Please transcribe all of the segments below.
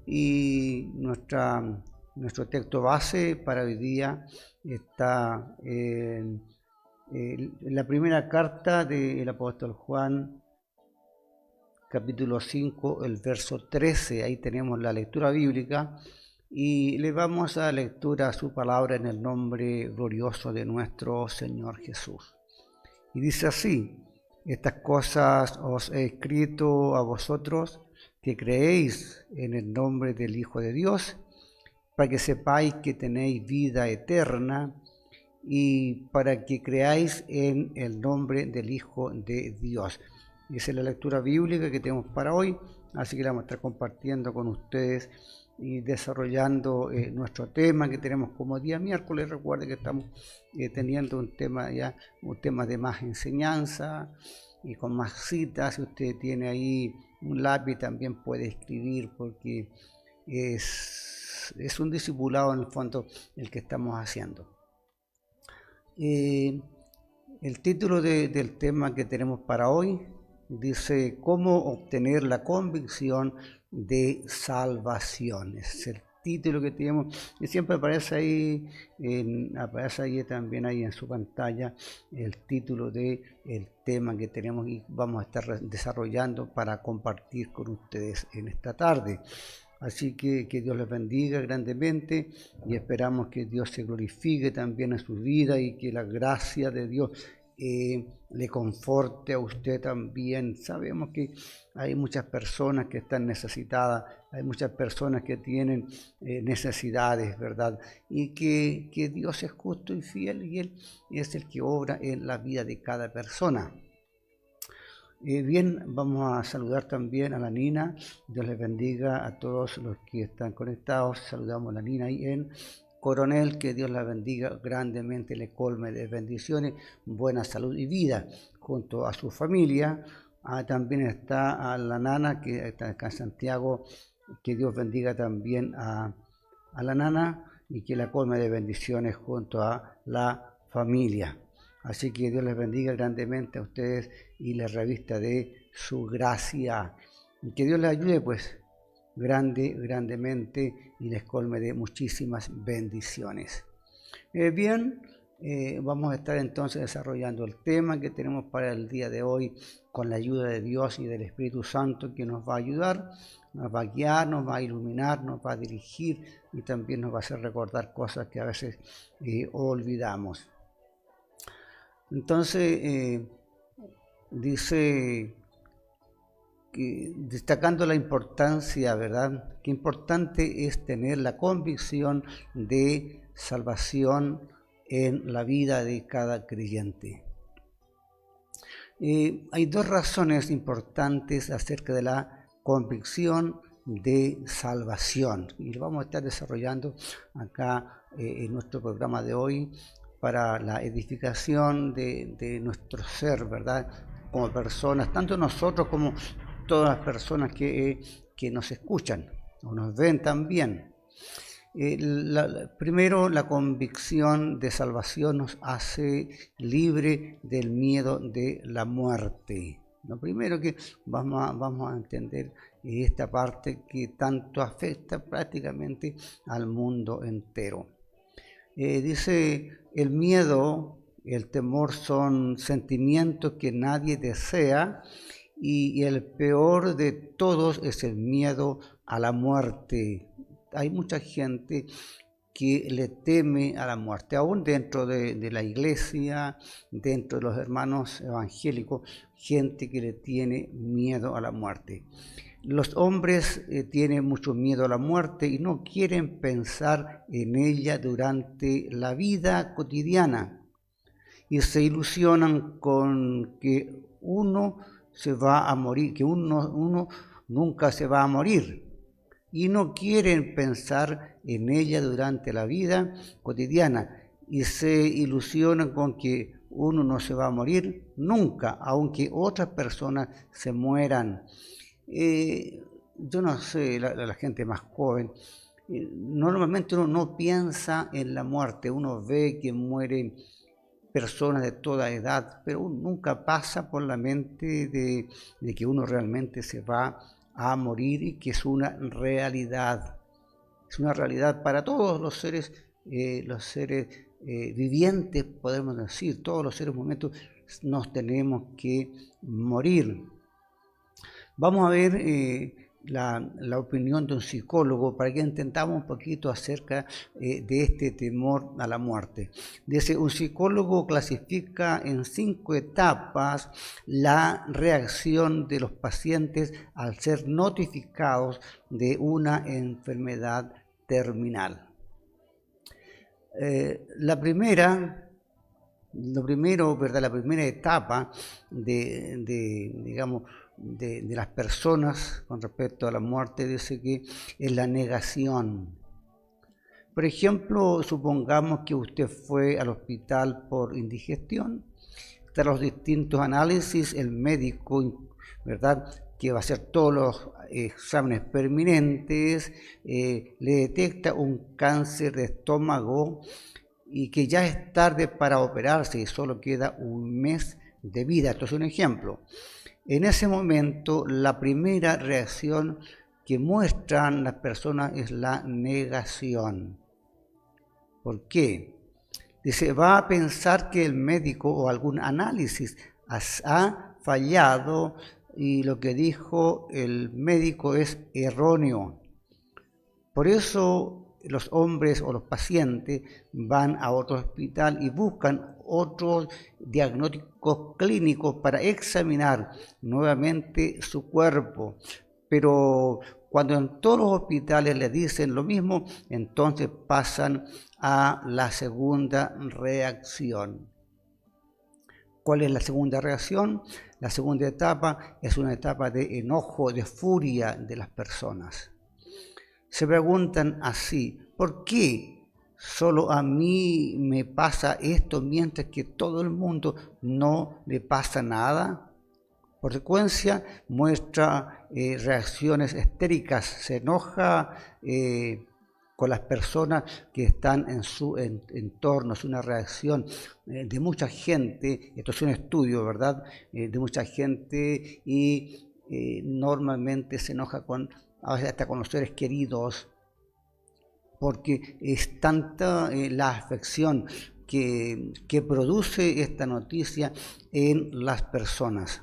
y nuestro texto base para hoy día está en la primera carta del apóstol Juan, capítulo 5, el verso 13. Ahí tenemos la lectura bíblica y le vamos a dar lectura a su palabra en el nombre glorioso de nuestro Señor Jesús. Y dice así: estas cosas os he escrito a vosotros que creéis en el nombre del Hijo de Dios, para que sepáis que tenéis vida eterna y para que creáis en el nombre del Hijo de Dios. Esa es la lectura bíblica que tenemos para hoy, así que la vamos a estar compartiendo con ustedes y desarrollando nuestro tema que tenemos como día miércoles. Recuerden que estamos teniendo un tema de más enseñanza y con más citas. Si usted tiene ahí un lápiz también puede escribir, porque es un discipulado en el fondo el que estamos haciendo. El título del tema que tenemos para hoy dice: ¿cómo obtener la convicción de salvación? Es el título que tenemos y siempre aparece ahí, también ahí en su pantalla el título del tema que tenemos y vamos a estar desarrollando para compartir con ustedes en esta tarde. Así que Dios les bendiga grandemente y esperamos que Dios se glorifique también en su vida y que la gracia de Dios le conforte a usted también. Sabemos que hay muchas personas que están necesitadas, hay muchas personas que tienen necesidades, ¿verdad? Y que Dios es justo y fiel y Él es el que obra en la vida de cada persona. Bien, vamos a saludar también a la Nina. Dios les bendiga a todos los que están conectados. Saludamos a la Nina ahí en Coronel, que Dios la bendiga grandemente, le colme de bendiciones, buena salud y vida junto a su familia. También está a la Nana, que está acá en Santiago, que Dios bendiga también a la Nana y que la colme de bendiciones junto a la familia. Así que Dios les bendiga grandemente a ustedes y les revista de su gracia. Y que Dios les ayude pues grandemente y les colme de muchísimas bendiciones. Bien, vamos a estar entonces desarrollando el tema que tenemos para el día de hoy con la ayuda de Dios y del Espíritu Santo, que nos va a ayudar, nos va a guiar, nos va a iluminar, nos va a dirigir y también nos va a hacer recordar cosas que a veces olvidamos. Entonces, dice que destacando la importancia, ¿verdad? Qué importante es tener la convicción de salvación en la vida de cada creyente. Hay dos razones importantes acerca de la convicción de salvación y lo vamos a estar desarrollando acá en nuestro programa de hoy, para la edificación de nuestro ser, ¿verdad? Como personas, tanto nosotros como todas las personas que nos escuchan o nos ven también. Primero, la convicción de salvación nos hace libre del miedo de la muerte. Lo primero que vamos a entender es esta parte que tanto afecta prácticamente al mundo entero. Dice: el miedo, el temor son sentimientos que nadie desea y el peor de todos es el miedo a la muerte. Hay mucha gente que le teme a la muerte, aún dentro de la iglesia, dentro de los hermanos evangélicos, gente que le tiene miedo a la muerte. Los hombres tienen mucho miedo a la muerte y no quieren pensar en ella durante la vida cotidiana y se ilusionan con que uno se va a morir, que uno nunca se va a morir, y no quieren pensar en ella durante la vida cotidiana y se ilusionan con que uno no se va a morir nunca, aunque otras personas se mueran. Yo no sé, la gente más joven, normalmente uno no piensa en la muerte, uno ve que mueren personas de toda edad, pero nunca pasa por la mente de que uno realmente se va a morir y que es una realidad. Es una realidad para todos los seres vivientes, podemos decir, todos los seres humanos nos tenemos que morir. Vamos a ver la opinión de un psicólogo para que entendamos un poquito acerca de este temor a la muerte. Dice, un psicólogo clasifica en 5 etapas la reacción de los pacientes al ser notificados de una enfermedad terminal. La primera etapa de las personas con respecto a la muerte, dice que es la negación. Por ejemplo, supongamos que usted fue al hospital por indigestión, tras los distintos análisis, el médico, ¿verdad?, que va a hacer todos los exámenes pertinentes, le detecta un cáncer de estómago y que ya es tarde para operarse y solo queda un mes de vida. Esto es un ejemplo. En ese momento, la primera reacción que muestran las personas es la negación. ¿Por qué? Dice, va a pensar que el médico o algún análisis ha fallado y lo que dijo el médico es erróneo. Por eso los hombres o los pacientes van a otro hospital y buscan otros diagnósticos clínicos para examinar nuevamente su cuerpo. Pero cuando en todos los hospitales le dicen lo mismo, entonces pasan a la segunda reacción. ¿Cuál es la segunda reacción? La segunda etapa es una etapa de enojo, de furia de las personas. Se preguntan así, ¿por qué solo a mí me pasa esto mientras que todo el mundo no le pasa nada? Por consecuencia, muestra reacciones histéricas, se enoja con las personas que están en su entorno. Es una reacción de mucha gente, esto es un estudio, ¿verdad?, de mucha gente y normalmente se enoja a veces hasta con los seres queridos, porque es tanta la afección que produce esta noticia en las personas.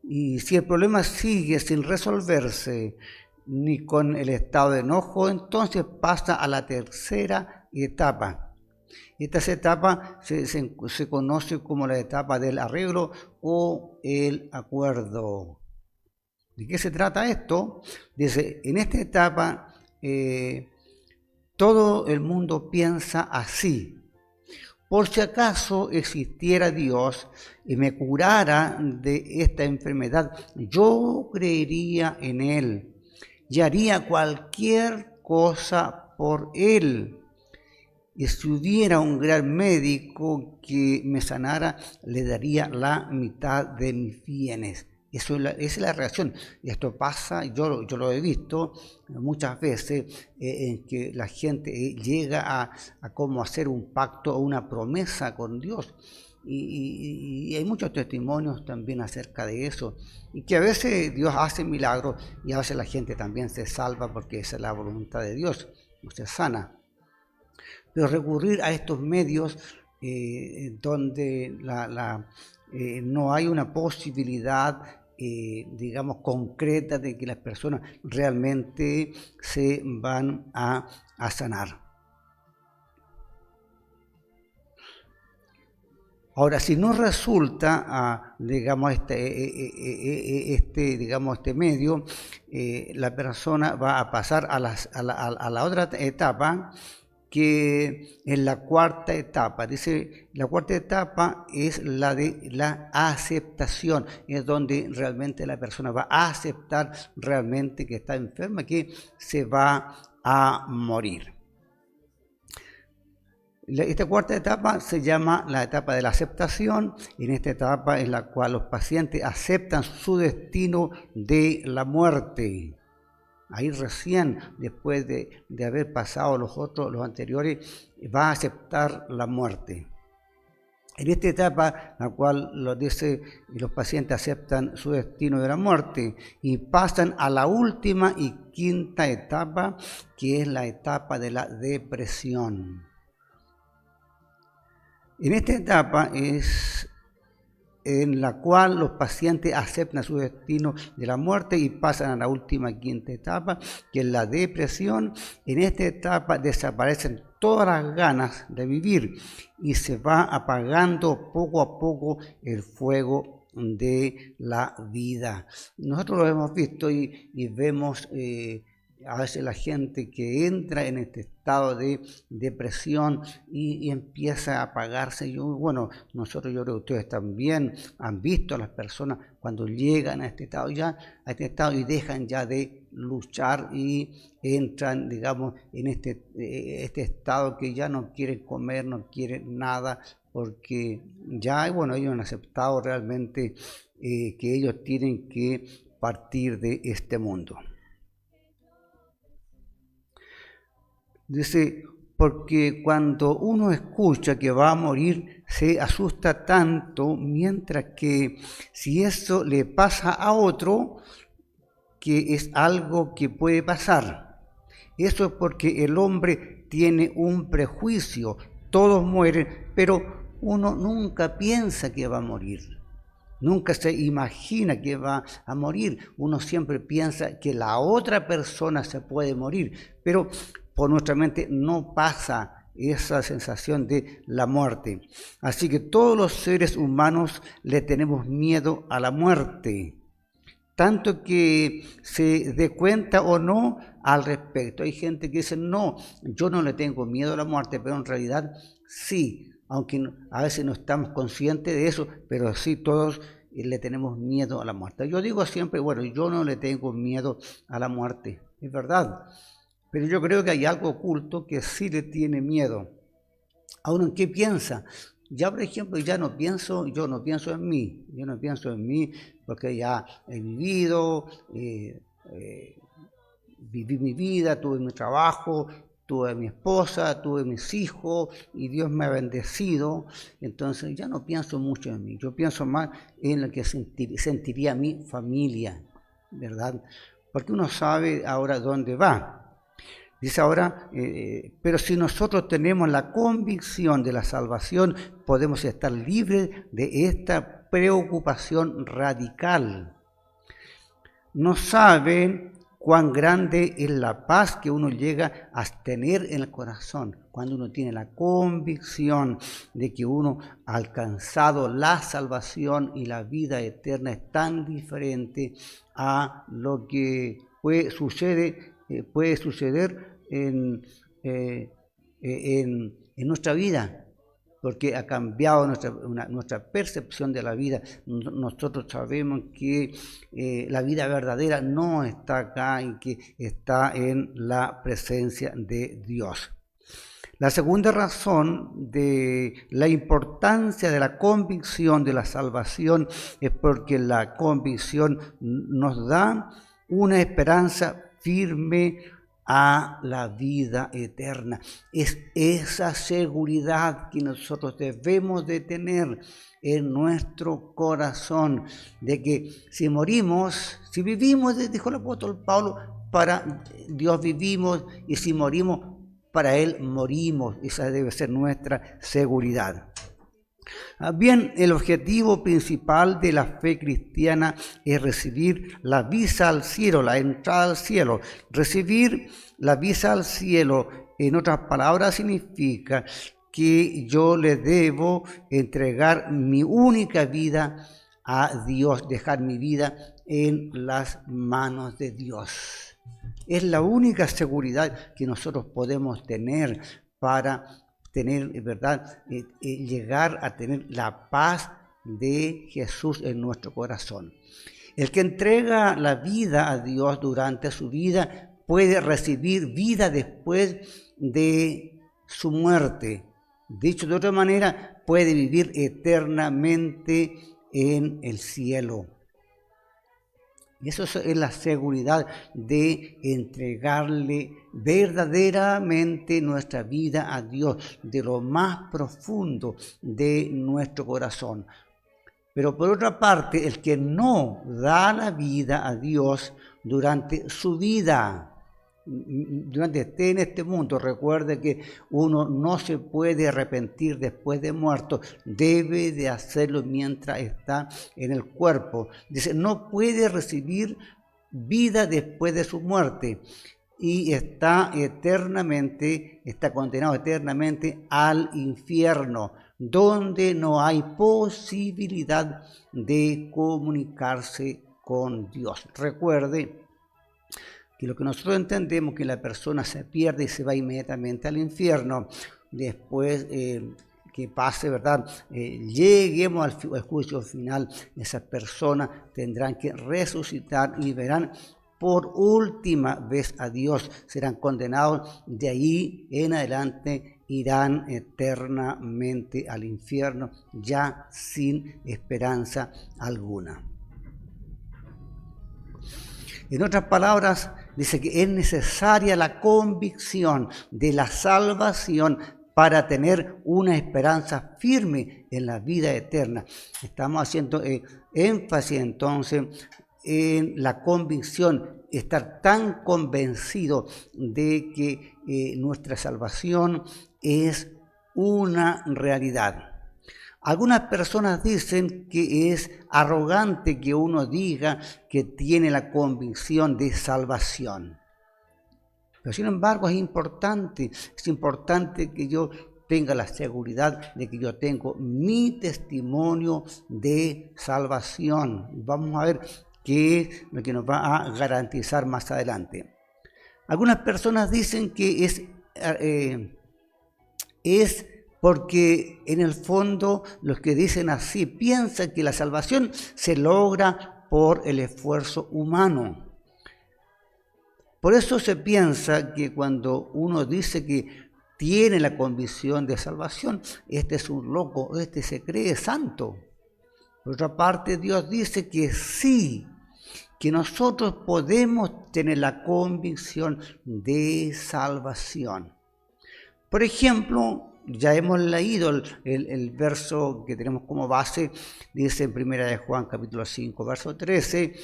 Y si el problema sigue sin resolverse ni con el estado de enojo, entonces pasa a la tercera etapa. Esta etapa se conoce como la etapa del arreglo o el acuerdo. ¿De qué se trata esto? Dice, en esta etapa todo el mundo piensa así. Por si acaso existiera Dios y me curara de esta enfermedad, yo creería en Él y haría cualquier cosa por Él. Y si hubiera un gran médico que me sanara, le daría la mitad de mis bienes. Esa es la reacción. Y esto pasa, yo lo he visto muchas veces, en que la gente llega a cómo hacer un pacto o una promesa con Dios. Y hay muchos testimonios también acerca de eso. Y que a veces Dios hace milagros y a veces la gente también se salva porque esa es la voluntad de Dios, no se sana. Pero recurrir a estos medios donde no hay una posibilidad, concreta de que las personas realmente se van a sanar. Ahora, si no resulta, este medio, la persona va a pasar a la otra etapa, que es la cuarta etapa. Dice, la cuarta etapa es la de la aceptación, es donde realmente la persona va a aceptar realmente que está enferma, que se va a morir. Esta cuarta etapa se llama la etapa de la aceptación. En esta etapa en la cual los pacientes aceptan su destino de la muerte. Ahí recién, después de haber pasado los anteriores, va a aceptar la muerte. En esta etapa, la cual los pacientes aceptan su destino de la muerte y pasan a la última y quinta etapa, que es la etapa de la depresión. En esta etapa es en la cual los pacientes aceptan su destino de la muerte y pasan a la última quinta etapa, que es la depresión. En esta etapa desaparecen todas las ganas de vivir y se va apagando poco a poco el fuego de la vida. Nosotros lo hemos visto y vemos a veces la gente que entra en este estado de depresión y empieza a apagarse. Nosotros, yo creo que ustedes también han visto a las personas cuando llegan a este estado y dejan ya de luchar y entran, digamos, en este estado que ya no quieren comer, no quieren nada, porque ya, ellos han aceptado realmente que ellos tienen que partir de este mundo. Dice, porque cuando uno escucha que va a morir, se asusta tanto, mientras que si eso le pasa a otro, que es algo que puede pasar. Eso es porque el hombre tiene un prejuicio, todos mueren, pero uno nunca piensa que va a morir. Nunca se imagina que va a morir. Uno siempre piensa que la otra persona se puede morir, pero por nuestra mente no pasa esa sensación de la muerte. Así que todos los seres humanos le tenemos miedo a la muerte, tanto que se dé cuenta o no al respecto. Hay gente que dice, no, yo no le tengo miedo a la muerte, pero en realidad sí, aunque a veces no estamos conscientes de eso, pero sí todos le tenemos miedo a la muerte. Yo digo siempre, yo no le tengo miedo a la muerte, es verdad. Pero yo creo que hay algo oculto que sí le tiene miedo. ¿Ahora en qué piensa? Ya, por ejemplo, yo no pienso en mí. Yo no pienso en mí porque ya he vivido, viví mi vida, tuve mi trabajo, tuve mi esposa, tuve mis hijos y Dios me ha bendecido. Entonces ya no pienso mucho en mí. Yo pienso más en lo que sentiría mi familia, ¿verdad? Porque uno sabe ahora dónde va. Dice ahora, pero si nosotros tenemos la convicción de la salvación, podemos estar libres de esta preocupación radical. No saben cuán grande es la paz que uno llega a tener en el corazón, cuando uno tiene la convicción de que uno ha alcanzado la salvación y la vida eterna. Es tan diferente a lo que puede suceder en nuestra vida, porque ha cambiado nuestra percepción de la vida. Nosotros sabemos que la vida verdadera no está acá y que está en la presencia de Dios. La segunda razón de la importancia de la convicción de la salvación es porque la convicción nos da una esperanza firme a la vida eterna. Es esa seguridad que nosotros debemos de tener en nuestro corazón, de que si vivimos, dijo el apóstol Pablo, para Dios vivimos, y si morimos, para Él morimos. Esa debe ser nuestra seguridad. Bien, el objetivo principal de la fe cristiana es recibir la visa al cielo, la entrada al cielo. Recibir la visa al cielo, en otras palabras, significa que yo le debo entregar mi única vida a Dios, dejar mi vida en las manos de Dios. Es la única seguridad que nosotros podemos tener para tener, ¿verdad? Llegar a tener la paz de Jesús en nuestro corazón. El que entrega la vida a Dios durante su vida puede recibir vida después de su muerte. Dicho de otra manera, puede vivir eternamente en el cielo. Y eso es la seguridad de entregarle verdaderamente nuestra vida a Dios, de lo más profundo de nuestro corazón. Pero por otra parte, el que no da la vida a Dios durante su vida, durante esté en este mundo, recuerde que uno no se puede arrepentir después de muerto, debe de hacerlo mientras está en el cuerpo. Dice, no puede recibir vida después de su muerte y está condenado eternamente al infierno, donde no hay posibilidad de comunicarse con Dios. Recuerde que lo que nosotros entendemos que la persona se pierde y se va inmediatamente al infierno, después que pase, ¿verdad? Lleguemos al juicio final, esas personas tendrán que resucitar y verán por última vez a Dios, serán condenados, de ahí en adelante irán eternamente al infierno, ya sin esperanza alguna. En otras palabras, dice que es necesaria la convicción de la salvación para tener una esperanza firme en la vida eterna. Estamos haciendo énfasis entonces en la convicción, estar tan convencido de que nuestra salvación es una realidad. Algunas personas dicen que es arrogante que uno diga que tiene la convicción de salvación. Pero sin embargo es importante que yo tenga la seguridad de que yo tengo mi testimonio de salvación. Vamos a ver qué es lo que nos va a garantizar más adelante. Algunas personas dicen que es porque en el fondo los que dicen así piensan que la salvación se logra por el esfuerzo humano. Por eso se piensa que cuando uno dice que tiene la convicción de salvación, este es un loco, este se cree santo. Por otra parte, Dios dice que sí, que nosotros podemos tener la convicción de salvación. Por ejemplo, ya hemos leído el verso que tenemos como base, dice en 1 de Juan capítulo 5, verso 13,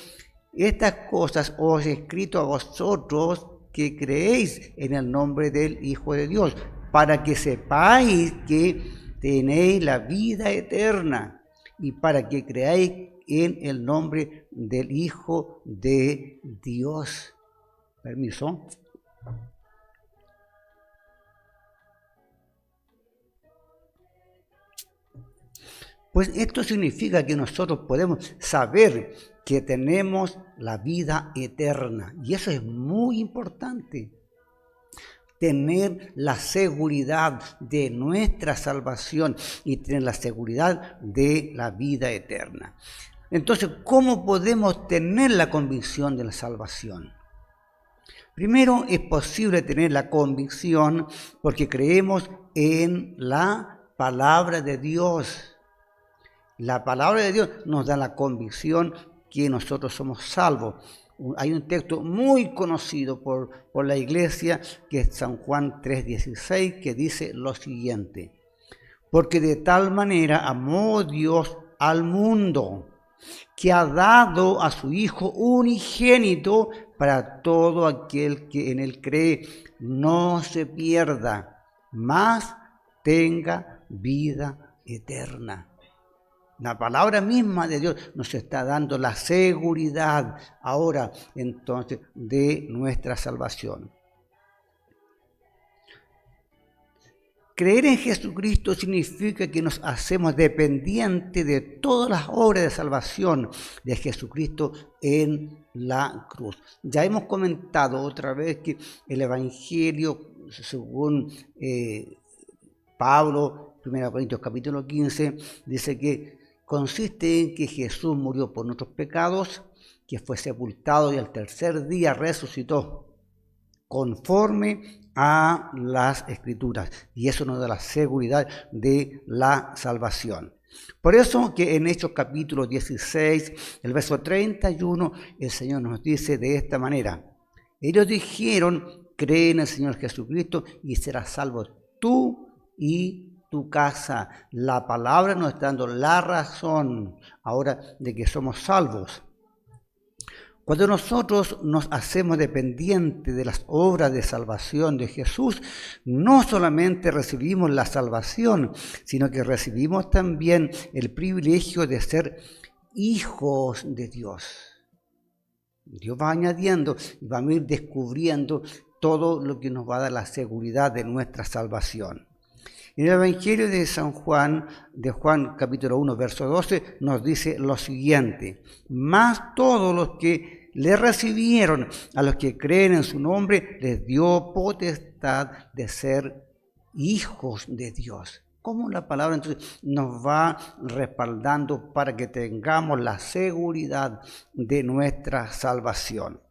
estas cosas os he escrito a vosotros que creéis en el nombre del Hijo de Dios, para que sepáis que tenéis la vida eterna y para que creáis en el nombre del Hijo de Dios. Permiso. Pues esto significa que nosotros podemos saber que tenemos la vida eterna. Y eso es muy importante. Tener la seguridad de nuestra salvación y tener la seguridad de la vida eterna. Entonces, ¿cómo podemos tener la convicción de la salvación? Primero, es posible tener la convicción porque creemos en la palabra de Dios. La palabra de Dios nos da la convicción que nosotros somos salvos. Hay un texto muy conocido por la iglesia, que es San Juan 3:16, que dice lo siguiente: porque de tal manera amó Dios al mundo, que ha dado a su Hijo unigénito para todo aquel que en él cree no se pierda, mas tenga vida eterna. La palabra misma de Dios nos está dando la seguridad ahora entonces de nuestra salvación. Creer en Jesucristo significa que nos hacemos dependientes de todas las obras de salvación de Jesucristo en la cruz. Ya hemos comentado otra vez que el Evangelio, según Pablo, 1 Corintios capítulo 15, dice que consiste en que Jesús murió por nuestros pecados, que fue sepultado y al tercer día resucitó, conforme a las Escrituras. Y eso nos da la seguridad de la salvación. Por eso que en Hechos capítulo 16, el verso 31, el Señor nos dice de esta manera. Ellos dijeron, cree en el Señor Jesucristo y serás salvo tú y tu casa. La palabra nos está dando la razón ahora de que somos salvos. Cuando nosotros nos hacemos dependientes de las obras de salvación de Jesús, no solamente recibimos la salvación, sino que recibimos también el privilegio de ser hijos de Dios. Dios va añadiendo y va a ir descubriendo todo lo que nos va a dar la seguridad de nuestra salvación. En el Evangelio de Juan capítulo 1, verso 12, nos dice lo siguiente: más todos los que le recibieron, a los que creen en su nombre, les dio potestad de ser hijos de Dios. ¿Cómo la palabra entonces nos va respaldando para que tengamos la seguridad de nuestra salvación?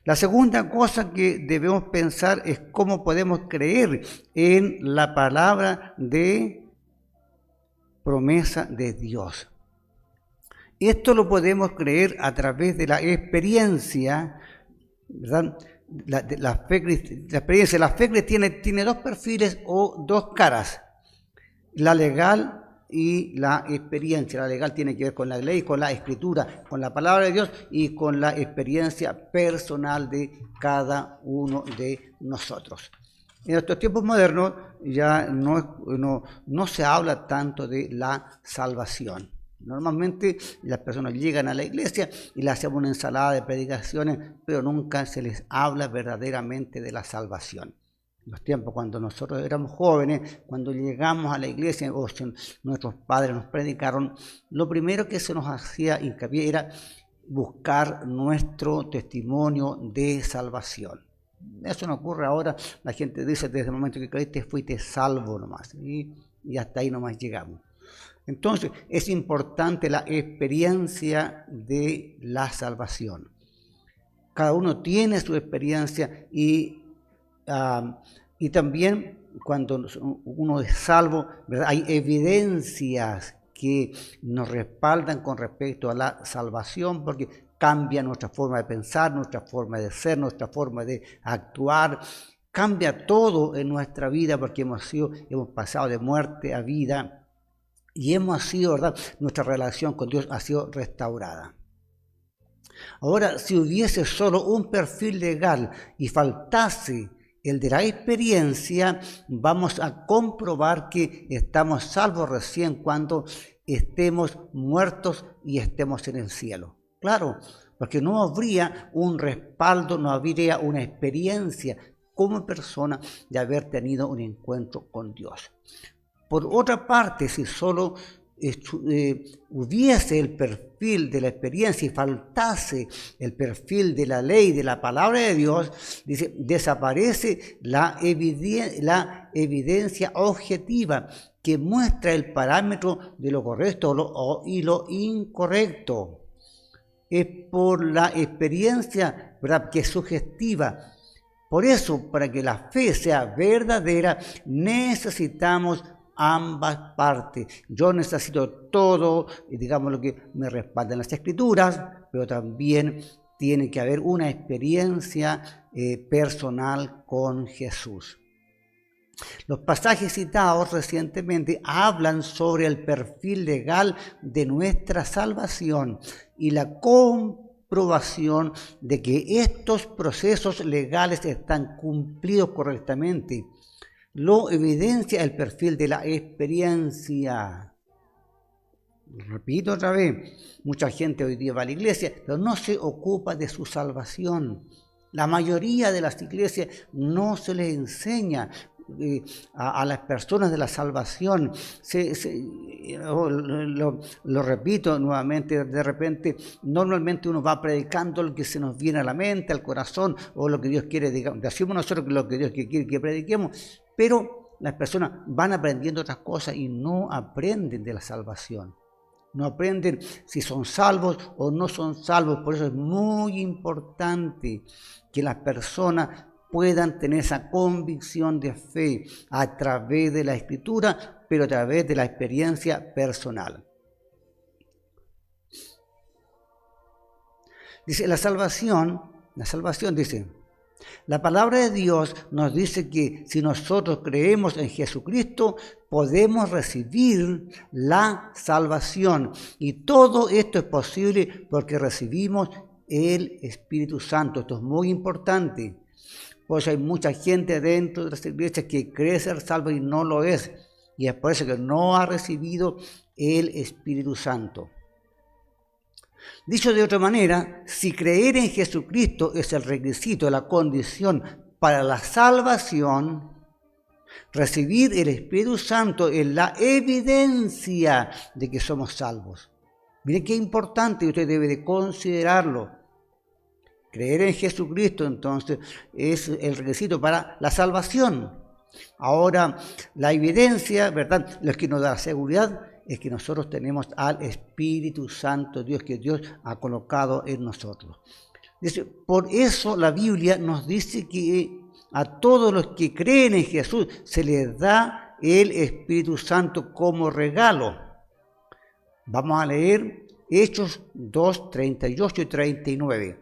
La segunda cosa que debemos pensar es cómo podemos creer en la palabra de promesa de Dios. Esto lo podemos creer a través de la experiencia, ¿verdad? La fe cristiana tiene dos perfiles o dos caras, la legal y la experiencia. La legal tiene que ver con la ley, con la escritura, con la palabra de Dios y con la experiencia personal de cada uno de nosotros. En estos tiempos modernos ya no se habla tanto de la salvación. Normalmente las personas llegan a la iglesia y le hacemos una ensalada de predicaciones, pero nunca se les habla verdaderamente de la salvación. En los tiempos cuando nosotros éramos jóvenes, cuando llegamos a la iglesia o nuestros padres nos predicaron, lo primero que se nos hacía hincapié era buscar nuestro testimonio de salvación. Eso no ocurre ahora. La gente dice, desde el momento que creíste fuiste salvo nomás, y hasta ahí nomás llegamos. Entonces es importante la experiencia de la salvación. Cada uno tiene su experiencia y también cuando uno es salvo, ¿verdad? Hay evidencias que nos respaldan con respecto a la salvación, porque cambia nuestra forma de pensar, nuestra forma de ser, nuestra forma de actuar. Cambia todo en nuestra vida porque hemos pasado de muerte a vida y hemos sido, ¿verdad? Nuestra relación con Dios ha sido restaurada. Ahora, si hubiese solo un perfil legal y faltase el de la experiencia, vamos a comprobar que estamos salvos recién cuando estemos muertos y estemos en el cielo. Claro, porque no habría un respaldo, no habría una experiencia como persona de haber tenido un encuentro con Dios. Por otra parte, si solo hubiese el perfil de la experiencia y faltase el perfil de la ley, de la palabra de Dios, dice, desaparece la evidencia objetiva que muestra el parámetro de lo correcto y lo incorrecto. Es por la experiencia, ¿verdad?, que es sugestiva. Por eso, para que la fe sea verdadera, necesitamos ambas partes. Yo necesito todo, digamos, lo que me respaldan las escrituras, pero también tiene que haber una experiencia personal con Jesús. Los pasajes citados recientemente hablan sobre el perfil legal de nuestra salvación y la comprobación de que estos procesos legales están cumplidos correctamente. Lo evidencia el perfil de la experiencia. Repito otra vez, mucha gente hoy día va a la iglesia, pero no se ocupa de su salvación. La mayoría de las iglesias no se les enseña a las personas de la salvación. Lo repito nuevamente, de repente, normalmente uno va predicando lo que se nos viene a la mente, al corazón, o lo que Dios quiere, digamos, decimos nosotros lo que Dios quiere que prediquemos, pero las personas van aprendiendo otras cosas y no aprenden de la salvación. No aprenden si son salvos o no son salvos. Por eso es muy importante que las personas puedan tener esa convicción de fe a través de la Escritura pero a través de la experiencia personal. Dice, la salvación dice, la palabra de Dios nos dice que si nosotros creemos en Jesucristo, podemos recibir la salvación. Y todo esto es posible porque recibimos el Espíritu Santo. Esto es muy importante. Pues hay mucha gente dentro de las iglesias que cree ser salva y no lo es. Y es por eso que no ha recibido el Espíritu Santo. Dicho de otra manera, si creer en Jesucristo es el requisito, la condición para la salvación, recibir el Espíritu Santo es la evidencia de que somos salvos. Miren qué importante y usted debe de considerarlo. Creer en Jesucristo entonces es el requisito para la salvación. Ahora, la evidencia, ¿verdad?, lo que nos da seguridad es que nosotros tenemos al Espíritu Santo, Dios, que Dios ha colocado en nosotros. Dice, por eso la Biblia nos dice que a todos los que creen en Jesús se les da el Espíritu Santo como regalo. Vamos a leer Hechos 2, 38 y 39.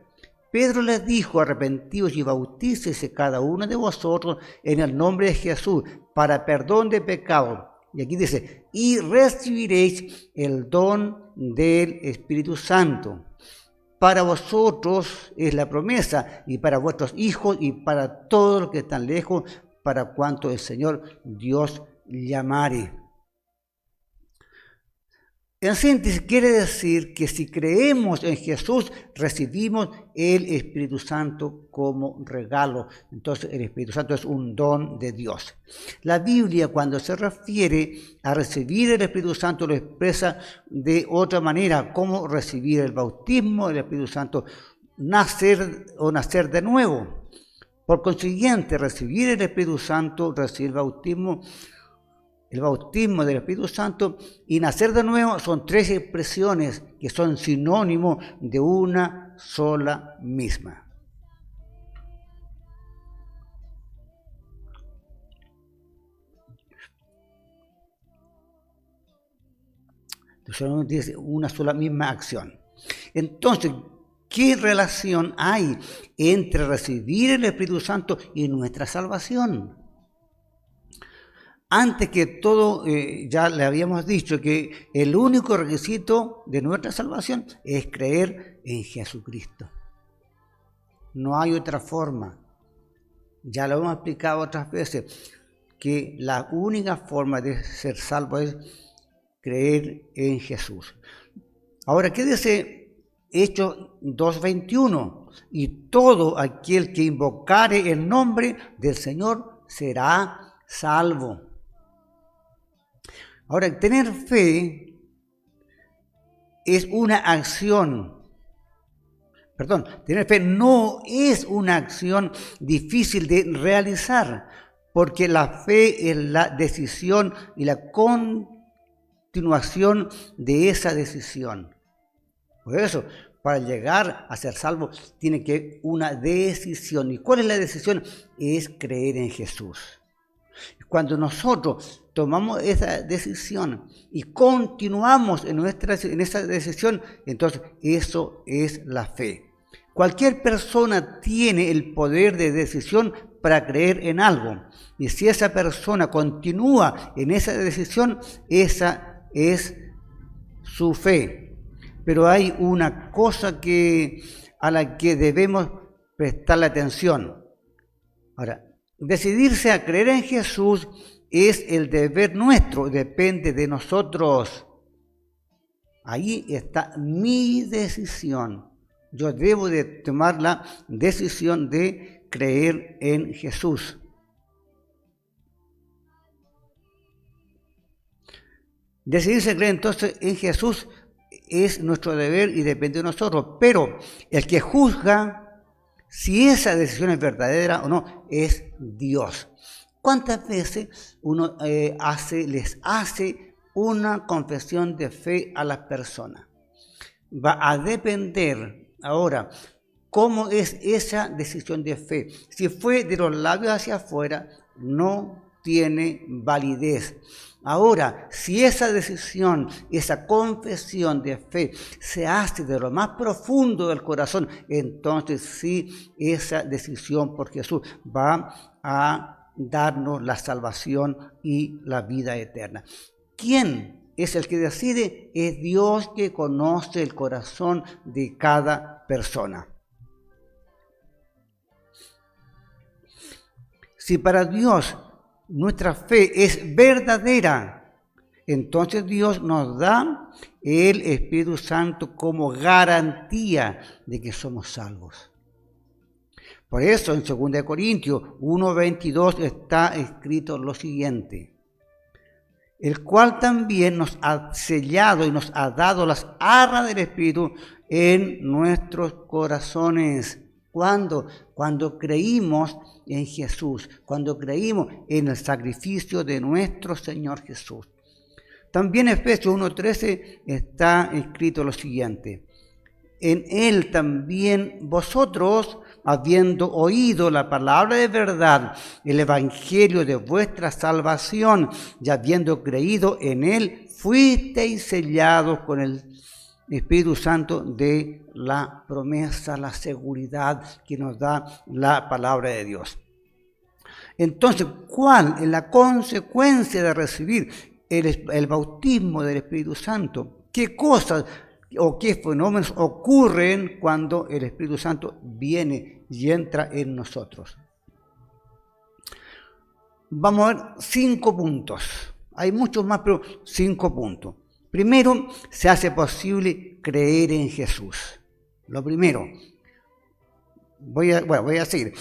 Pedro les dijo, arrepentidos y bautícese cada uno de vosotros en el nombre de Jesús para perdón de pecados. Y aquí dice, y recibiréis el don del Espíritu Santo. Para vosotros es la promesa, y para vuestros hijos, y para todos los que están lejos, para cuanto el Señor Dios llamare. En síntesis, quiere decir que si creemos en Jesús, recibimos el Espíritu Santo como regalo. Entonces, el Espíritu Santo es un don de Dios. La Biblia, cuando se refiere a recibir el Espíritu Santo, lo expresa de otra manera, como recibir el bautismo del Espíritu Santo, nacer de nuevo. Por consiguiente, recibir el Espíritu Santo, recibir el bautismo del Espíritu Santo y nacer de nuevo son tres expresiones que son sinónimos de una sola misma. Solamente dice una sola misma acción. Entonces, ¿qué relación hay entre recibir el Espíritu Santo y nuestra salvación? Antes que todo, ya le habíamos dicho que el único requisito de nuestra salvación es creer en Jesucristo. No hay otra forma. Ya lo hemos explicado otras veces, que la única forma de ser salvo es creer en Jesús. Ahora, ¿qué dice Hechos 2:21? Y todo aquel que invocare el nombre del Señor será salvo. Ahora, tener fe es una acción. Tener fe no es una acción difícil de realizar, porque la fe es la decisión y la continuación de esa decisión. Por eso, para llegar a ser salvo, tiene que haber una decisión. ¿Y cuál es la decisión? Es creer en Jesús. Cuando nosotros tomamos esa decisión y continuamos en esa decisión, entonces eso es la fe. Cualquier persona tiene el poder de decisión para creer en algo. Y si esa persona continúa en esa decisión, esa es su fe. Pero hay una cosa a la que debemos prestarle atención. Ahora, decidirse a creer en Jesús es el deber nuestro, depende de nosotros. Ahí está mi decisión. Yo debo de tomar la decisión de creer en Jesús. Decidirse a creer entonces en Jesús es nuestro deber y depende de nosotros. Pero el que juzga si esa decisión es verdadera o no es Dios. ¿Cuántas veces uno les hace una confesión de fe a las personas? Va a depender ahora cómo es esa decisión de fe. Si fue de los labios hacia afuera, no tiene validez. Ahora, si esa decisión, esa confesión de fe se hace de lo más profundo del corazón, entonces sí, esa decisión por Jesús va a darnos la salvación y la vida eterna. ¿Quién es el que decide? Es Dios, que conoce el corazón de cada persona. Si para Dios nuestra fe es verdadera, entonces Dios nos da el Espíritu Santo como garantía de que somos salvos. Por eso en 2 Corintios 1:22 está escrito lo siguiente: el cual también nos ha sellado y nos ha dado las arras del Espíritu en nuestros corazones. Cuando creímos en Jesús, cuando creímos en el sacrificio de nuestro Señor Jesús. También en Efesios 1:13 está escrito lo siguiente: en Él también vosotros, habiendo oído la palabra de verdad, el evangelio de vuestra salvación, y habiendo creído en Él, fuisteis sellados con el Espíritu Santo de la promesa, la seguridad que nos da la palabra de Dios. Entonces, ¿cuál es la consecuencia de recibir el bautismo del Espíritu Santo? ¿Qué cosas o qué fenómenos ocurren cuando el Espíritu Santo viene y entra en nosotros? Vamos a ver 5 puntos. Hay muchos más, pero 5 puntos. Primero, se hace posible creer en Jesús. Lo primero, voy a seguir.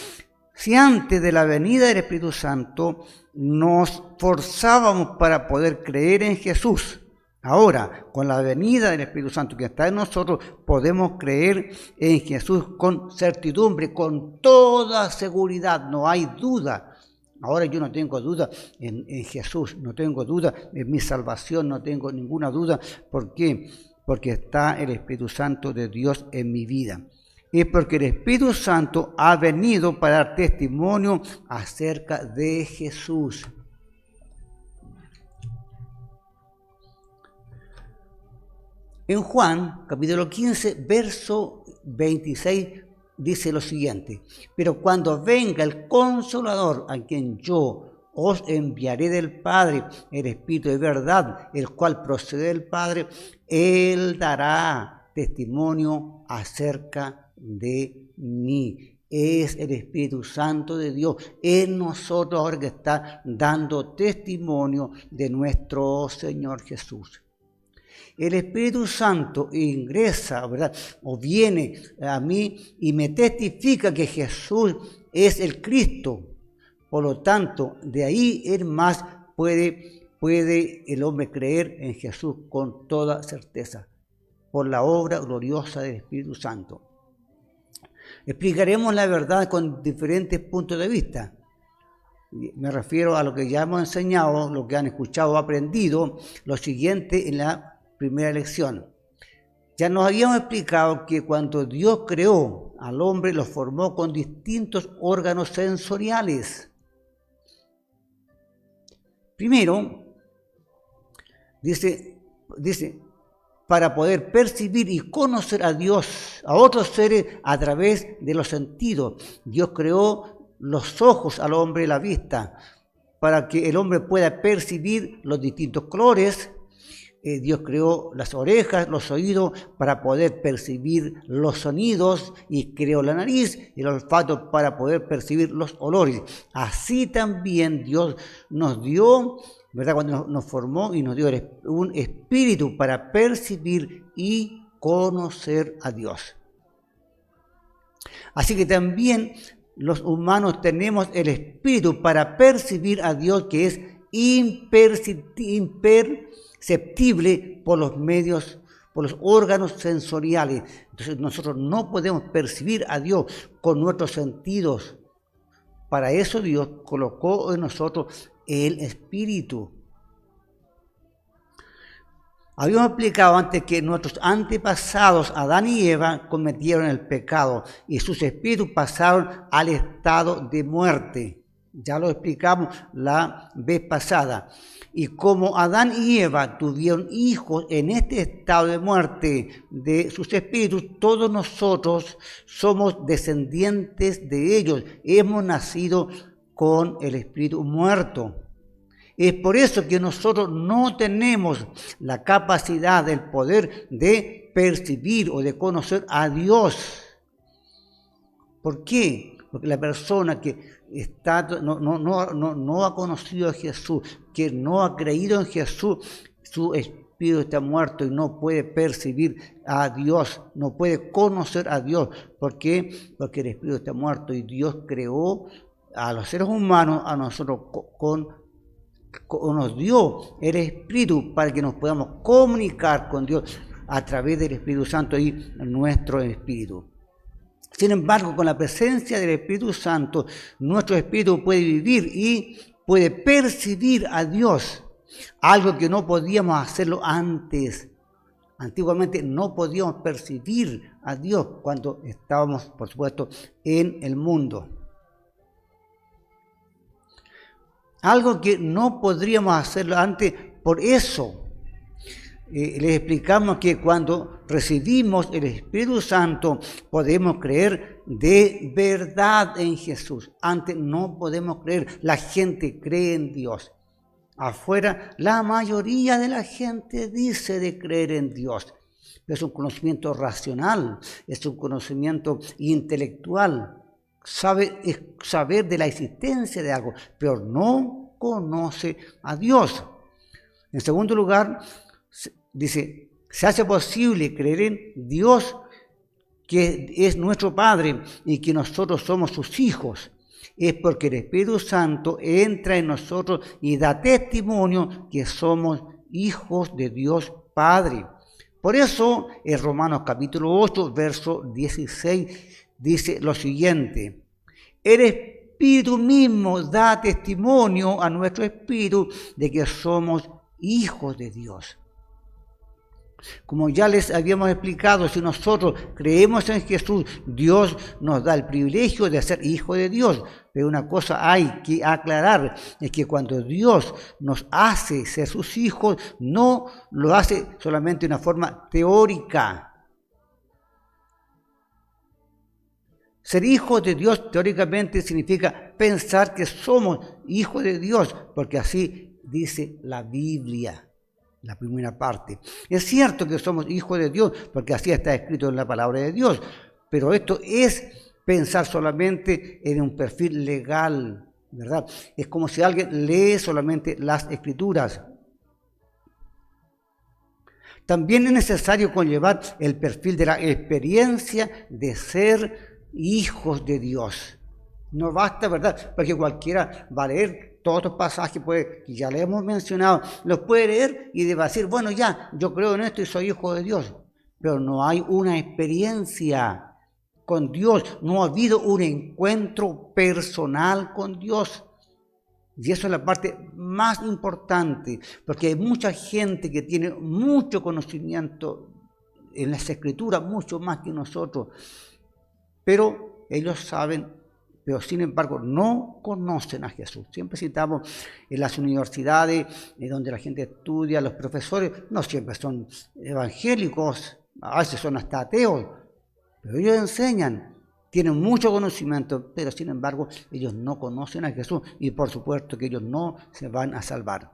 Si antes de la venida del Espíritu Santo nos forzábamos para poder creer en Jesús, ahora, con la venida del Espíritu Santo que está en nosotros, podemos creer en Jesús con certidumbre, con toda seguridad, no hay duda. Ahora yo no tengo duda en Jesús, no tengo duda en mi salvación, no tengo ninguna duda. ¿Por qué? Porque está el Espíritu Santo de Dios en mi vida. Es porque el Espíritu Santo ha venido para dar testimonio acerca de Jesús. En Juan, capítulo 15, verso 26, dice lo siguiente: pero cuando venga el Consolador, a quien yo os enviaré del Padre, el Espíritu de verdad, el cual procede del Padre, Él dará testimonio acerca de mí. Es el Espíritu Santo de Dios en nosotros ahora que está dando testimonio de nuestro Señor Jesús. El Espíritu Santo ingresa, ¿verdad?, o viene a mí y me testifica que Jesús es el Cristo. Por lo tanto, de ahí en más puede el hombre creer en Jesús con toda certeza, por la obra gloriosa del Espíritu Santo. Explicaremos la verdad con diferentes puntos de vista. Me refiero a lo que ya hemos enseñado, lo que han escuchado o aprendido, lo siguiente en la primera lección. Ya nos habíamos explicado que cuando Dios creó al hombre, lo formó con distintos órganos sensoriales. Primero, dice, para poder percibir y conocer a Dios, a otros seres a través de los sentidos. Dios creó los ojos al hombre, la vista, para que el hombre pueda percibir los distintos colores. Dios creó las orejas, los oídos para poder percibir los sonidos, y creó la nariz y el olfato para poder percibir los olores. Así también Dios nos dio, ¿verdad?, cuando nos formó y nos dio un espíritu para percibir y conocer a Dios. Así que también los humanos tenemos el espíritu para percibir a Dios, que es imperceptible por los medios, por los órganos sensoriales. Entonces nosotros no podemos percibir a Dios con nuestros sentidos. Para eso Dios colocó en nosotros el Espíritu. Habíamos explicado antes que nuestros antepasados, Adán y Eva, cometieron el pecado y sus espíritus pasaron al estado de muerte. Ya lo explicamos la vez pasada. Y como Adán y Eva tuvieron hijos en este estado de muerte de sus espíritus, todos nosotros somos descendientes de ellos. Hemos nacido con el espíritu muerto. Es por eso que nosotros no tenemos la capacidad, el poder de percibir o de conocer a Dios. ¿Por qué? Porque la persona que no ha conocido a Jesús, que no ha creído en Jesús, su espíritu está muerto y no puede percibir a Dios, no puede conocer a Dios. ¿Por qué? Porque el espíritu está muerto y Dios creó a los seres humanos, a nosotros nos dio el Espíritu para que nos podamos comunicar con Dios a través del Espíritu Santo y nuestro espíritu. Sin embargo, con la presencia del Espíritu Santo, nuestro espíritu puede vivir y puede percibir a Dios, algo que no podíamos hacerlo antes. Antiguamente no podíamos percibir a Dios cuando estábamos, por supuesto, en el mundo. Algo que no podríamos hacerlo antes, por eso les explicamos que cuando recibimos el Espíritu Santo podemos creer de verdad en Jesús. Antes no podemos creer, la gente cree en Dios. Afuera la mayoría de la gente dice de creer en Dios. Es un conocimiento racional, es un conocimiento intelectual. Saber de la existencia de algo, pero no conoce a Dios. En segundo lugar, dice, se hace posible creer en Dios, que es nuestro Padre y que nosotros somos sus hijos. Es porque el Espíritu Santo entra en nosotros y da testimonio que somos hijos de Dios Padre. Por eso, en Romanos capítulo 8, verso 16, dice lo siguiente: el Espíritu mismo da testimonio a nuestro espíritu de que somos hijos de Dios. Como ya les habíamos explicado, si nosotros creemos en Jesús, Dios nos da el privilegio de ser hijos de Dios. Pero una cosa hay que aclarar, es que cuando Dios nos hace ser sus hijos, no lo hace solamente de una forma teórica. Ser hijos de Dios teóricamente significa pensar que somos hijos de Dios, porque así dice la Biblia, la primera parte. Es cierto que somos hijos de Dios, porque así está escrito en la palabra de Dios, pero esto es pensar solamente en un perfil legal, ¿verdad? Es como si alguien lee solamente las Escrituras. También es necesario conllevar el perfil de la experiencia de ser hijos de Dios. No basta, ¿verdad? Porque cualquiera va a leer todos estos pasajes que ya le hemos mencionado, los puede leer y va a decir, bueno, ya, yo creo en esto y soy hijo de Dios. Pero no hay una experiencia con Dios, no ha habido un encuentro personal con Dios. Y eso es la parte más importante, porque hay mucha gente que tiene mucho conocimiento en las Escrituras, mucho más que nosotros, pero ellos saben, pero sin embargo no conocen a Jesús. Siempre citamos en las universidades, donde la gente estudia, los profesores no siempre son evangélicos, a veces son hasta ateos, pero ellos enseñan, tienen mucho conocimiento, pero sin embargo ellos no conocen a Jesús y por supuesto que ellos no se van a salvar.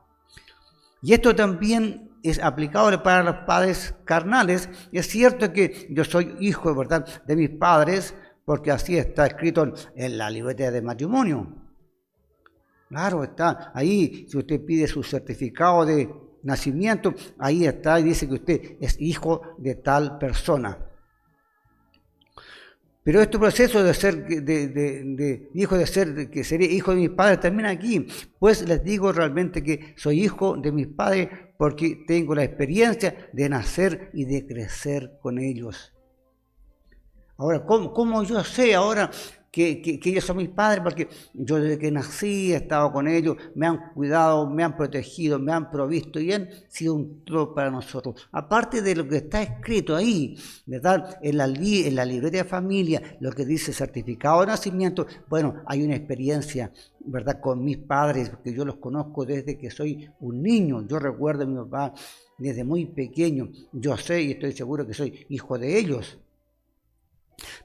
Y esto también es aplicable para los padres carnales. Es cierto que yo soy hijo, ¿verdad?, de mis padres, porque así está escrito en la libreta de matrimonio. Claro, está ahí, si usted pide su certificado de nacimiento, ahí está y dice que usted es hijo de tal persona. Pero este proceso de ser que seré hijo de mis padres termina aquí. Pues les digo realmente que soy hijo de mis padres porque tengo la experiencia de nacer y de crecer con ellos. Ahora, ¿cómo yo sé ahora que ellos son mis padres? Porque yo desde que nací he estado con ellos, me han cuidado, me han protegido, me han provisto y han sido un todo para nosotros. Aparte de lo que está escrito ahí, ¿verdad? En la libreta de familia, lo que dice certificado de nacimiento, bueno, hay una experiencia, ¿verdad? Con mis padres, porque yo los conozco desde que soy un niño. Yo recuerdo a mi papá desde muy pequeño. Yo sé y estoy seguro que soy hijo de ellos.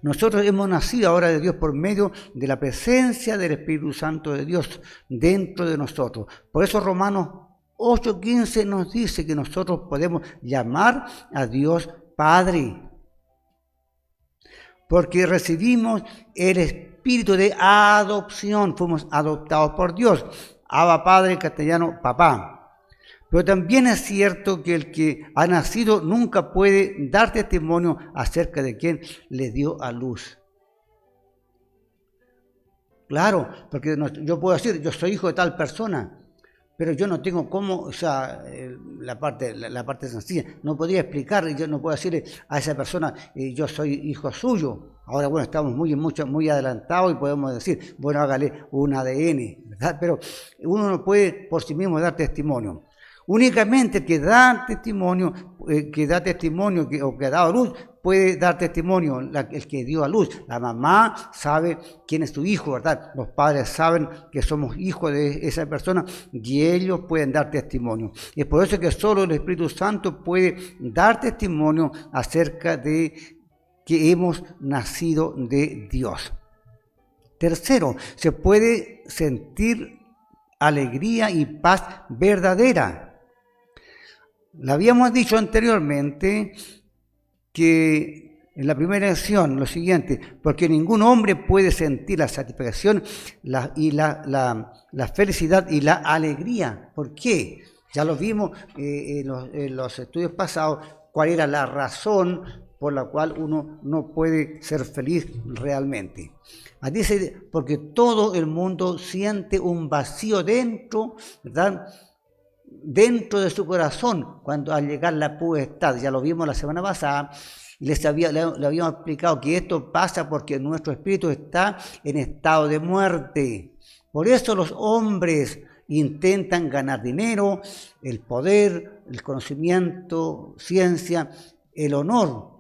Nosotros hemos nacido ahora de Dios por medio de la presencia del Espíritu Santo de Dios dentro de nosotros. Por eso Romanos 8:15 nos dice que nosotros podemos llamar a Dios Padre, porque recibimos el espíritu de adopción, fuimos adoptados por Dios. Abba Padre, en castellano, papá. Pero también es cierto que el que ha nacido nunca puede dar testimonio acerca de quien le dio a luz. Claro, porque yo puedo decir, yo soy hijo de tal persona, pero yo no tengo cómo, o sea, la parte sencilla, no podría explicar, yo no puedo decirle a esa persona, yo soy hijo suyo. Ahora, bueno, estamos muy adelantados y podemos decir, bueno, hágale un ADN, ¿verdad? Pero uno no puede por sí mismo dar testimonio. Únicamente el que da testimonio, o que ha dado a luz, puede dar testimonio, el que dio a luz. La mamá sabe quién es su hijo, ¿verdad? Los padres saben que somos hijos de esa persona y ellos pueden dar testimonio. Y es por eso que solo el Espíritu Santo puede dar testimonio acerca de que hemos nacido de Dios. Tercero, se puede sentir alegría y paz verdadera. Le habíamos dicho anteriormente que en la primera lección lo siguiente, porque ningún hombre puede sentir la satisfacción la felicidad y la alegría. ¿Por qué? Ya lo vimos en los estudios pasados, cuál era la razón por la cual uno no puede ser feliz realmente. Dice, porque todo el mundo siente un vacío dentro, ¿verdad? Dentro de su corazón, cuando al llegar la pubertad, ya lo vimos la semana pasada, le habíamos explicado que esto pasa porque nuestro espíritu está en estado de muerte. Por eso los hombres intentan ganar dinero, el poder, el conocimiento, ciencia, el honor,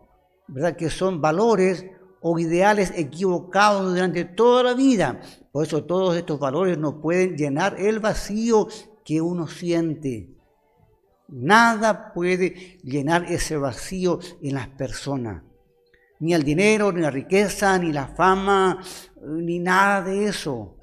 ¿verdad? Que son valores o ideales equivocados durante toda la vida. Por eso todos estos valores no pueden llenar el vacío que uno siente. Nada puede llenar ese vacío en las personas. Ni el dinero, ni la riqueza, ni la fama, ni nada de eso.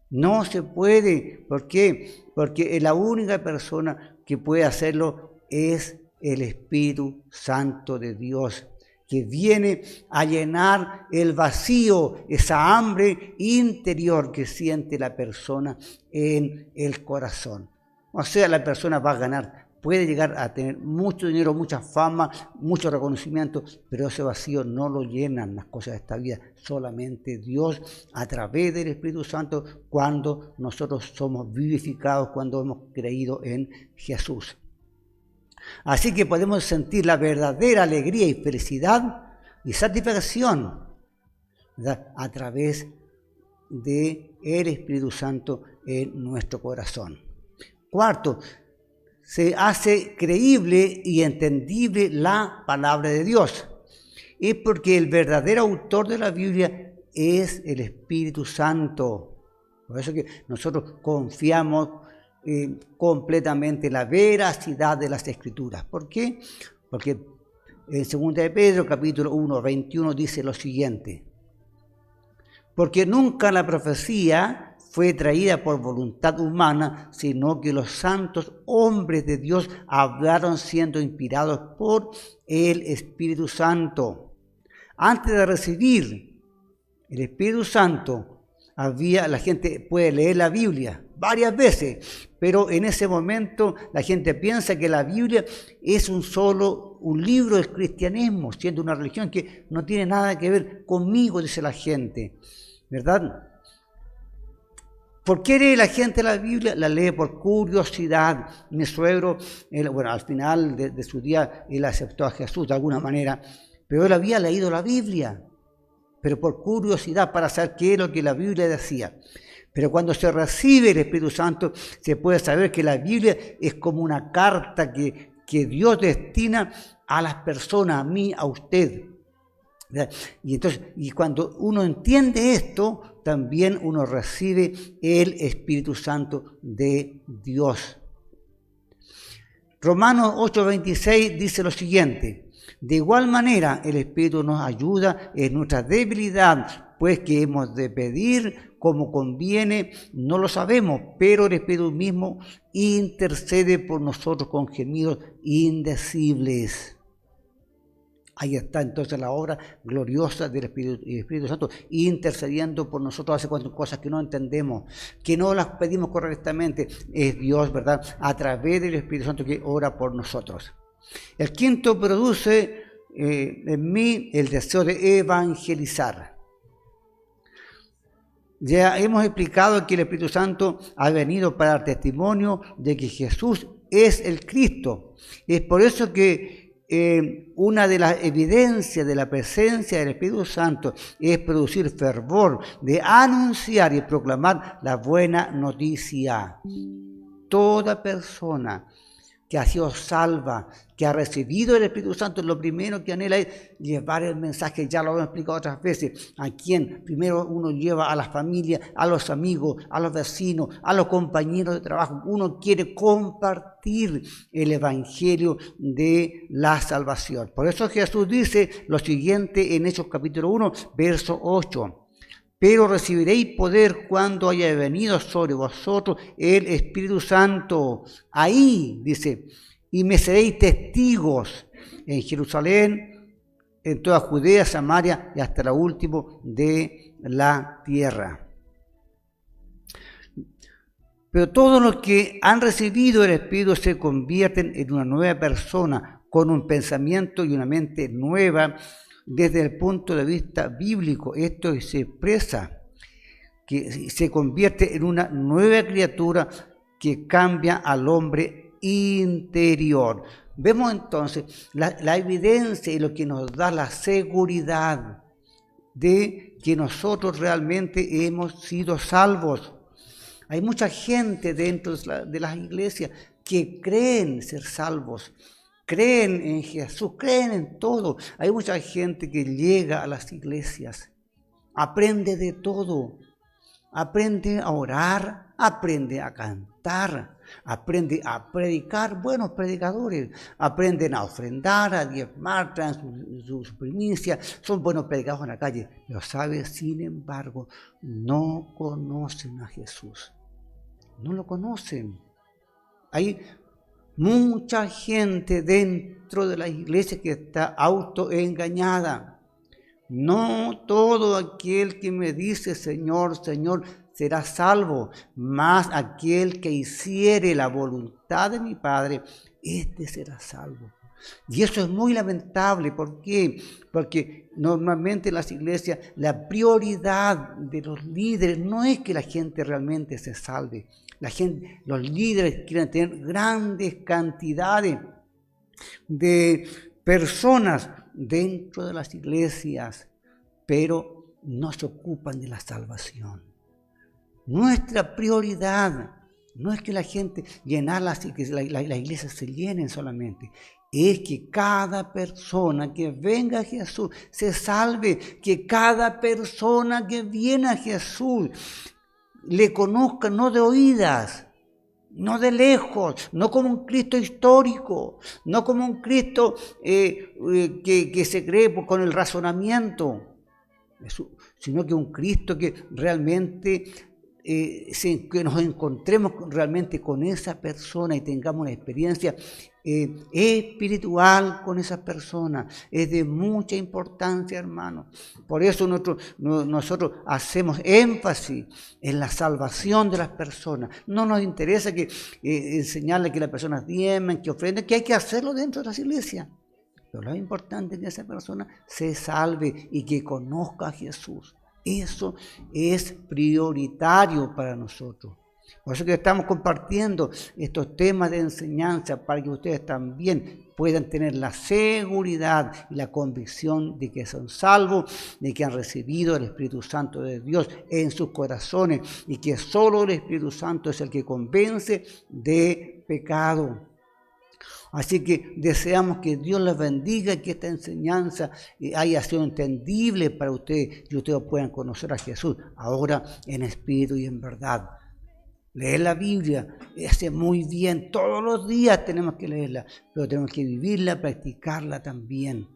No se puede. ¿Por qué? Porque la única persona que puede hacerlo es el Espíritu Santo de Dios, que viene a llenar el vacío, esa hambre interior que siente la persona en el corazón. O sea, la persona va a ganar, puede llegar a tener mucho dinero, mucha fama, mucho reconocimiento, pero ese vacío no lo llenan las cosas de esta vida, solamente Dios a través del Espíritu Santo cuando nosotros somos vivificados, cuando hemos creído en Jesús. Así que podemos sentir la verdadera alegría y felicidad y satisfacción, ¿verdad? A través del Espíritu Santo en nuestro corazón. Cuarto, se hace creíble y entendible la palabra de Dios. Es porque el verdadero autor de la Biblia es el Espíritu Santo. Por eso que nosotros confiamos completamente la veracidad de las Escrituras. ¿Por qué? Porque en 2 de Pedro, capítulo 1, 21, dice lo siguiente. Porque nunca la profecía fue traída por voluntad humana, sino que los santos hombres de Dios hablaron siendo inspirados por el Espíritu Santo. Antes de recibir el Espíritu Santo, la gente puede leer la Biblia varias veces, pero en ese momento la gente piensa que la Biblia es un libro del cristianismo, siendo una religión que no tiene nada que ver conmigo, dice la gente, ¿verdad? ¿Por qué lee la gente la Biblia? La lee por curiosidad. Mi suegro, al final de su día, él aceptó a Jesús de alguna manera, pero él había leído la Biblia. pero por curiosidad, para saber qué es lo que la Biblia decía. Pero cuando se recibe el Espíritu Santo, se puede saber que la Biblia es como una carta que Dios destina a las personas, a mí, a usted. Y cuando uno entiende esto, también uno recibe el Espíritu Santo de Dios. Romanos 8:26 dice lo siguiente: de igual manera el Espíritu nos ayuda en nuestra debilidad, pues que hemos de pedir como conviene, no lo sabemos, pero el Espíritu mismo intercede por nosotros con gemidos indecibles. Ahí está entonces la obra gloriosa del Espíritu Santo, intercediendo por nosotros, hace cosas que no entendemos, que no las pedimos correctamente. Es Dios, ¿verdad?, a través del Espíritu Santo que ora por nosotros. El quinto produce en mí el deseo de evangelizar. Ya hemos explicado que el Espíritu Santo ha venido para dar testimonio de que Jesús es el Cristo. Es por eso que una de las evidencias de la presencia del Espíritu Santo es producir fervor de anunciar y proclamar la buena noticia. Toda persona que ha sido salva, que ha recibido el Espíritu Santo, lo primero que anhela es llevar el mensaje. Ya lo hemos explicado otras veces. ¿A quién? Primero uno lleva a la familia, a los amigos, a los vecinos, a los compañeros de trabajo. Uno quiere compartir el Evangelio de la salvación. Por eso Jesús dice lo siguiente en Hechos capítulo 1, verso 8. Pero recibiréis poder cuando haya venido sobre vosotros el Espíritu Santo. Ahí, dice, y me seréis testigos en Jerusalén, en toda Judea, Samaria y hasta lo último de la tierra. Pero todos los que han recibido el Espíritu se convierten en una nueva persona, con un pensamiento y una mente nueva. Desde el punto de vista bíblico, esto se expresa que se convierte en una nueva criatura que cambia al hombre interior. Vemos entonces la evidencia y lo que nos da la seguridad de que nosotros realmente hemos sido salvos. Hay mucha gente dentro de las iglesias que creen ser salvos. Creen en Jesús, creen en todo. Hay mucha gente que llega a las iglesias, aprende de todo. Aprende a orar, aprende a cantar, aprende a predicar, buenos predicadores. Aprenden a ofrendar, a diezmar, traen sus primicias. Son buenos predicadores en la calle. Pero ¿sabes? Sin embargo, no conocen a Jesús. No lo conocen. Hay mucha gente dentro de la iglesia que está autoengañada. No todo aquel que me dice Señor, Señor, será salvo, mas aquel que hiciere la voluntad de mi Padre, este será salvo. Y eso es muy lamentable. ¿Por qué? Porque normalmente en las iglesias la prioridad de los líderes no es que la gente realmente se salve. Los líderes quieren tener grandes cantidades de personas dentro de las iglesias, pero no se ocupan de la salvación. Nuestra prioridad no es que la gente llenarlas y que las iglesias se llenen solamente. Es que cada persona que venga a Jesús se salve, que cada persona que viene a Jesús le conozca no de oídas, no de lejos, no como un Cristo histórico, no como un Cristo que se cree con el razonamiento, sino que un Cristo que realmente que nos encontremos realmente con esa persona y tengamos una experiencia espiritual con esa persona. Es de mucha importancia, hermano. Por eso nosotros hacemos énfasis en la salvación de las personas. No nos interesa que enseñarle que las personas diezmen, que ofrenden, que hay que hacerlo dentro de las iglesias. Pero lo importante es que esa persona se salve y que conozca a Jesús. Eso es prioritario para nosotros. Por eso que estamos compartiendo estos temas de enseñanza para que ustedes también puedan tener la seguridad y la convicción de que son salvos, de que han recibido el Espíritu Santo de Dios en sus corazones y que solo el Espíritu Santo es el que convence de pecado. Así que deseamos que Dios les bendiga, que esta enseñanza haya sido entendible para ustedes y ustedes puedan conocer a Jesús ahora en espíritu y en verdad. Leer la Biblia hace muy bien, todos los días tenemos que leerla, pero tenemos que vivirla, practicarla también.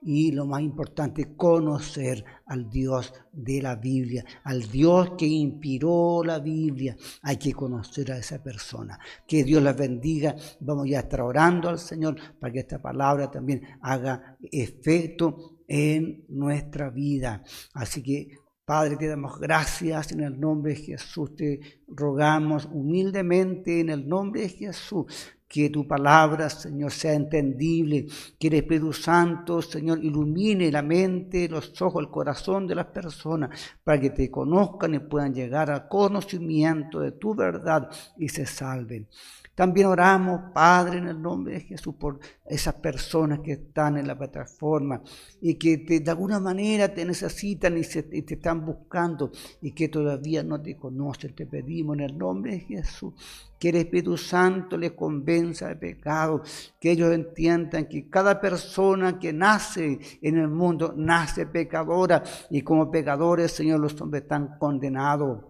Y lo más importante, conocer al Dios de la Biblia, al Dios que inspiró la Biblia. Hay que conocer a esa persona. Que Dios les bendiga. Vamos ya a estar orando al Señor para que esta palabra también haga efecto en nuestra vida. Así que, Padre, te damos gracias en el nombre de Jesús. Te rogamos humildemente en el nombre de Jesús que tu palabra, Señor, sea entendible, que el Espíritu Santo, Señor, ilumine la mente, los ojos, el corazón de las personas para que te conozcan y puedan llegar al conocimiento de tu verdad y se salven. También oramos, Padre, en el nombre de Jesús, por esas personas que están en la plataforma y que de alguna manera te necesitan y te están buscando y que todavía no te conocen. Te pedimos en el nombre de Jesús que el Espíritu Santo les convenza de pecado, que ellos entiendan que cada persona que nace en el mundo nace pecadora y como pecadores, Señor, los hombres están condenados.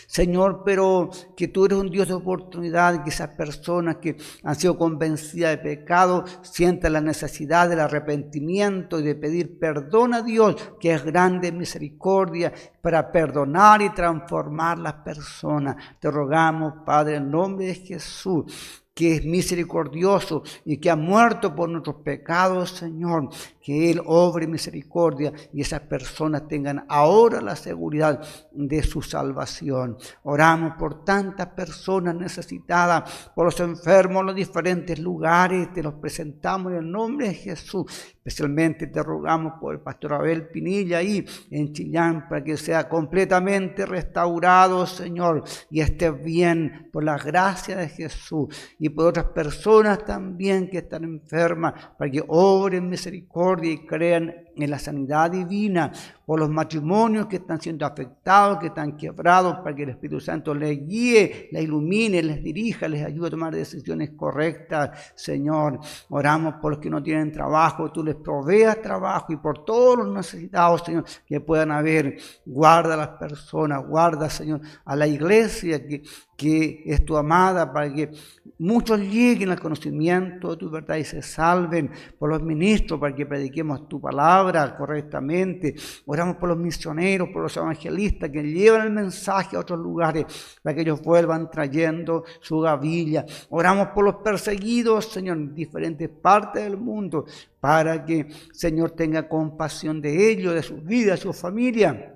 Señor, pero que tú eres un Dios de oportunidad, que esas personas que han sido convencidas de pecado sientan la necesidad del arrepentimiento y de pedir perdón a Dios, que es grande en misericordia, para perdonar y transformar las personas. Te rogamos, Padre, en nombre de Jesús, que es misericordioso y que ha muerto por nuestros pecados, Señor, que Él obre misericordia y esas personas tengan ahora la seguridad de su salvación. Oramos por tantas personas necesitadas, por los enfermos en los diferentes lugares, te los presentamos en el nombre de Jesús. Especialmente te rogamos por el pastor Abel Pinilla ahí en Chillán, para que sea completamente restaurado, Señor, y esté bien por la gracia de Jesús. Y por otras personas también que están enfermas, para que obren misericordia y crean en la sanidad divina, por los matrimonios que están siendo afectados, que están quebrados, para que el Espíritu Santo les guíe, les ilumine, les dirija, les ayude a tomar decisiones correctas, Señor. Oramos por los que no tienen trabajo, tú les proveas trabajo, y por todos los necesitados, Señor, que puedan haber. Guarda a las personas, guarda, Señor, a la iglesia que es tu amada, para que muchos lleguen al conocimiento de tu verdad y se salven, por los ministros, para que prediquemos tu palabra correctamente. Oramos por los misioneros, por los evangelistas que llevan el mensaje a otros lugares, para que ellos vuelvan trayendo su gavilla. Oramos por los perseguidos, Señor, en diferentes partes del mundo, para que, Señor, tenga compasión de ellos, de sus vidas, de su familia,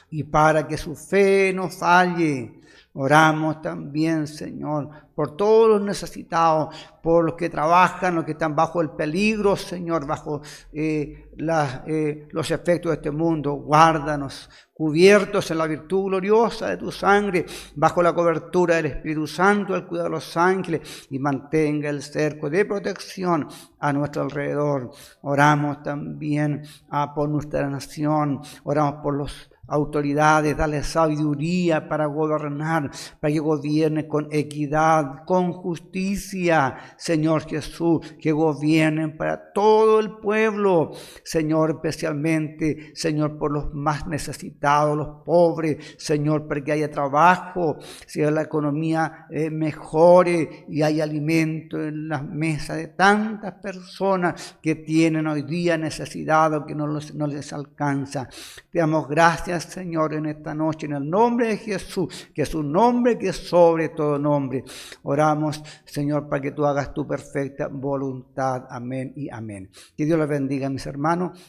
y para que su fe no falle. Oramos también, Señor, por todos los necesitados, por los que trabajan, los que están bajo el peligro, Señor, bajo los efectos de este mundo. Guárdanos, cubiertos en la virtud gloriosa de tu sangre, bajo la cobertura del Espíritu Santo, al cuidado de los ángeles, y mantenga el cerco de protección a nuestro alrededor. Oramos también por nuestra nación, oramos por los autoridades, dale sabiduría para gobernar, para que gobierne con equidad, con justicia, Señor Jesús, que gobiernen para todo el pueblo, Señor, especialmente, Señor, por los más necesitados, los pobres, Señor, para que haya trabajo, sea la economía mejore y haya alimento en las mesas de tantas personas que tienen hoy día necesidad o que no les alcanza. Te damos gracias, Señor, en esta noche, en el nombre de Jesús, que es un nombre que es sobre todo nombre. Oramos, Señor, para que tú hagas tu perfecta voluntad. Amén y amén. Que Dios les bendiga, mis hermanos.